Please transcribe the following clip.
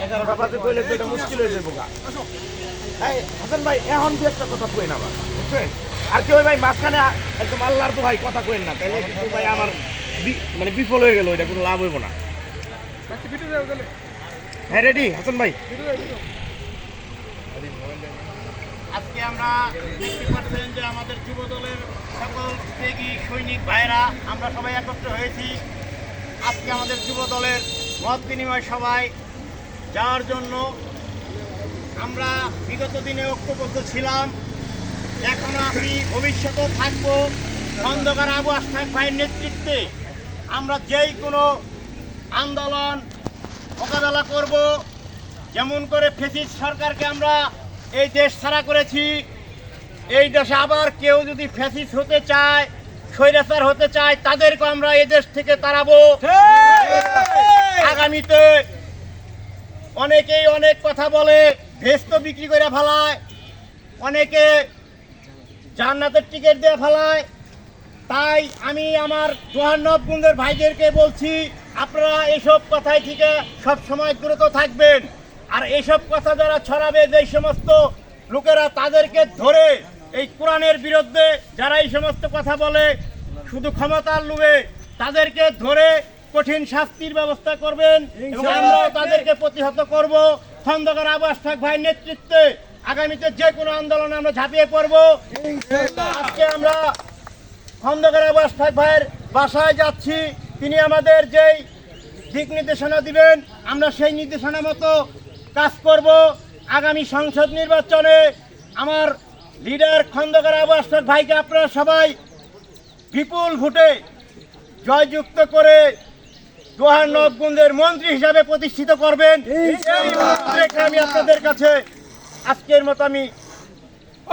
11টা বাজে কইলে তো এটা মুশকিল হয়ে যাবে। এই হাসান ভাই এখন কি একটা কথা কই না ভাই, বুঝছেন? আর কি ওই ভাই মাঝখানে একদম আল্লাহর তো ভাই কথা কইেন না, তাইলে কিন্তু ভাই আমার মানে বিফল হয়ে গেল, এটা কোনো লাভ হইব না। হ্যাঁ রেডি হাসান ভাই? আজকে আমরা দেখতে পাচ্ছেন যে আমাদের যুব দলের সকল ত্যাগী সৈনিক ভাইরা আমরা সবাই একত্র হয়েছি আজকে আমাদের যুব দলের মত বিনিময় সভায় যাওয়ার জন্য। আমরা বিগত দিনে ঐক্যবদ্ধ ছিলাম, এখনো আমি ভবিষ্যতেও থাকবো। খন্দকার আবু আশফাক ভাইয়ের নেতৃত্বে আমরা যেই কোনো আন্দোলন মোকাবেলা করব। যেমন করে ফ্যাসিস্ট সরকারকে আমরা এই দেশ ছাড়া করেছি, এই দেশে আবার কেউ যদি ফ্যাসিস্ট হতে চায়, স্বৈরাচার হতে চায়, তাদেরকে আমরা এই দেশ থেকে তাড়াবো। আগামীতে অনেকেই অনেক কথা বলে, ভেস্ত বিক্রি করে ফেলায়, অনেকে জান্নাতের টিকিট দিয়ে ফেলায়। তাই আমি আমার 54 গুণের ভাইদেরকে বলছি, আপনারা এইসব কথাই থেকে সবসময় দ্রুত থাকবেন। আর এইসব কথা যারা ছড়াবে, যে সমস্ত লোকেরা, তাদেরকে ধরে এই কোরআনের বিরুদ্ধে যারা এই সমস্ত কথা বলে শুধু ক্ষমতার লোভে, তাদেরকে ধরে কঠিন শাস্তির ব্যবস্থা করবেন এবং আমরাও তাদেরকে প্রতিহত করব। খন্দকার আবু আশফাক ভাইয়ের নেতৃত্বে আগামীতে যে কোনো আন্দোলনে আমরা ঝাঁপিয়ে পড়ব। আজকে আমরা খন্দকার আবু আশফাক ভাইয়ের বাসায় যাচ্ছি, তিনি আমাদের যেই দিক নির্দেশনা দিবেন আমরা সেই নির্দেশনা মতো কাজ করব। আগামী সংসদ নির্বাচনে আমার লিডার খন্দকার আবু আশফাক ভাইকে আপনারা সবাই বিপুল ভোটে জয়যুক্ত করে 54 গুণের মন্ত্রী হিসাবে প্রতিষ্ঠিত করবেন। আমি আপনাদের কাছে আজকের মতো আমি